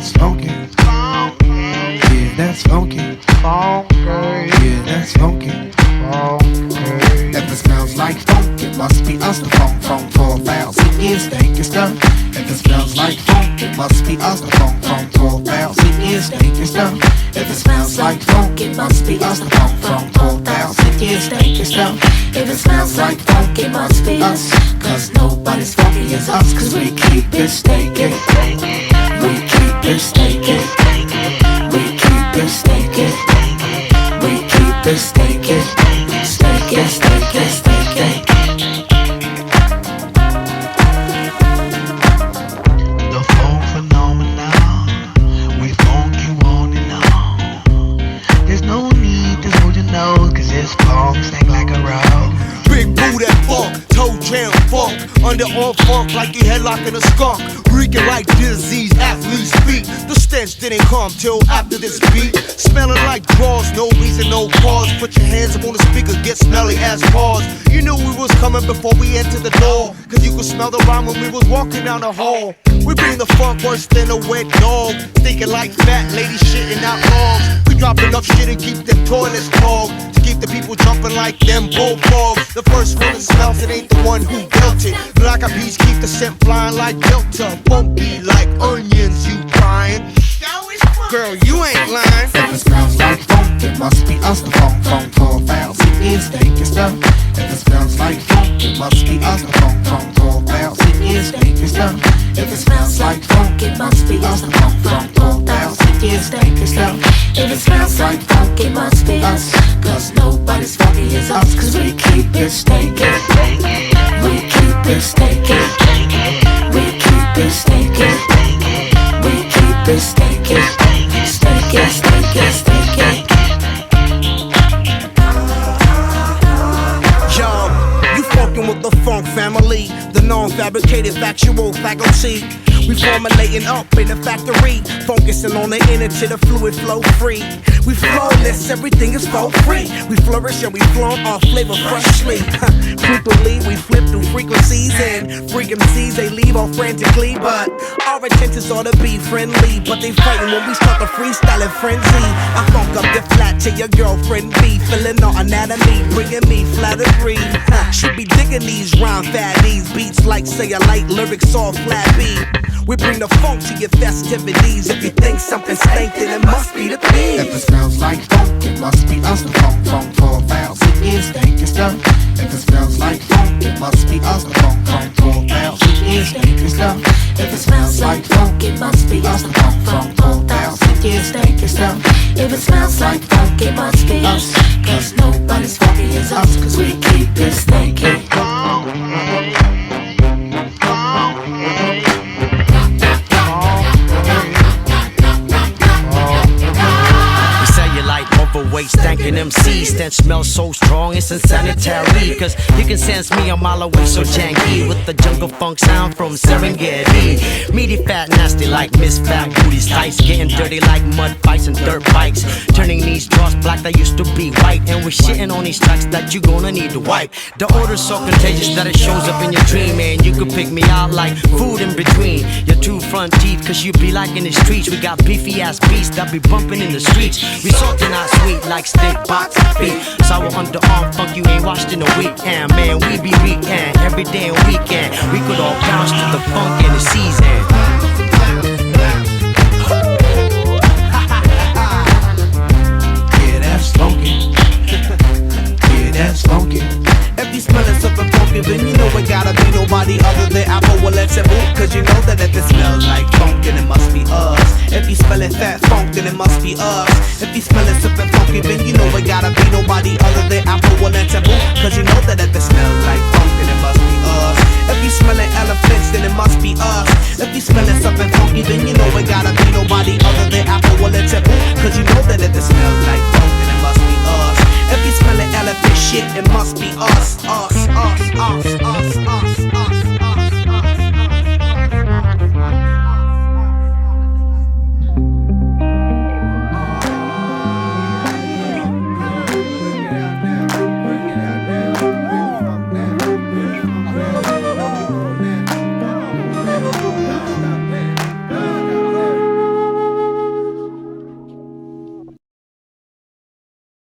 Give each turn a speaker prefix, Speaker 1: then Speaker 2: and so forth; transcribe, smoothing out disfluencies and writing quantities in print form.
Speaker 1: that's funky. Yeah, that's funky. Yeah, that's funky. If it smells like funk, it must be us. The funk 4,000 years stinking stuff. If it smells like funk, it must be us. The funk 4,000 years stinking stuff. If it smells like funk, it must be us. The funk 4,000 years stinking stuff. If it smells like funk, it must be us. Cause nobody's funky as us. Cause we keep it stinking. We keep it stinking. We keep it stinking. We keep it stinking. Stinking, stinking, stinking.
Speaker 2: The funk phenomenon, we funk you on and on. There's no need to hold your nose, cause this funk stank like a rose.
Speaker 3: Big boo that funk, toe jam funk, underarm funk like you headlocking a skunk. Reeking like disease, athletes speak. The stench didn't come till after this beat. Smelling like drawers, no reason, no cause. Put your hands up on the speaker, get smelly as paws. You knew we was coming before we entered the door, cause you could smell the rhyme when we was walking down the hall. We bring the funk worse than a wet dog, stinking like fat ladies shitting out logs. We drop enough shit and keep them toilets clogged, to keep the people jumping like them bullfrogs. The first one that smells it ain't the one who built it. Black eyed peas keep the scent flying like Delta, funky like onions, you crying. Girl, you ain't lying.
Speaker 1: If it smells like funk, it must be us. The funk 4,000 years stinking stuff. If it smells like funk, it must be us. The funk 4,000 years stinking stuff. If it smells like funk, it must be us. The funk 4,000 years stinking stuff. If it smells like funk, it must be us. Cause nobody's funky as us. Cause we keep it stinking. We keep it stinking. We keep it stinking. We keep it stinking. Stinking, stinking, stinking.
Speaker 3: Yo, you fucking with the funk family, the non-fabricated factual faculty. We formulating up in the factory, focusing on the inner to the fluid flow free. We flawless, everything is for free. We flourish and we flaunt our flavor freshly. Truthfully, we flip through frequencies and freak MCs, they leave all frantically. But our intentions ought to be friendly, but they frighten when we start the freestyling frenzy. I funk up the flat to your girlfriend B, filling our anatomy, bringing me flattery. Should be digging these rhyme fatties, beats like say a light lyrics all flat beat. We bring the funk to your festivities. If you think something stank, then it must be the thing.
Speaker 1: If it smells like funk, it must be us. The funk 4,000 years stinking stuff. If it smells like funk, it must be us. The funk 4,000 years stinking stuff. If it smells like funk, it must be us. The funk 4,000 years stinking stuff. If it smells like funk, it must be us. Cause nobody's funky as us. Cause we keep it stinking.
Speaker 4: Overweight, stankin' MC, stench smells so strong it's insanitary. Cause you can sense me a mile away, so janky with the jungle funk sound from Serengeti. Meaty, fat, nasty like Miss Fat Booty's tights, getting dirty like mud fights and dirt bikes, turning these drawers black that used to be white. And we're shitting on these tracks that you gonna need to wipe. The odor's so contagious that it shows up in your dream, and you could pick me out like food in between your two front teeth. Cause you be like in the streets, we got beefy ass beats that be bumping in the streets. We salty, not sweet like steak box beef. Sour underarm funk you ain't washed in a weekend. Man, we be weekend, every day and weekend. We could all bounce to the funk in the season.
Speaker 1: Yeah, that's funky. Yeah, that's funky.
Speaker 3: If you smellin' something funky, then you know it gotta be nobody other than Apple Willets and Boot. Cause you know that if it smells like funk, then it must be us. If you smellin' fat funk, then it must be us. If you smellin' something funky, then you know it gotta be nobody other than Apple Willets and Boot. Cause you know that if it smells like funk, then it must be us. If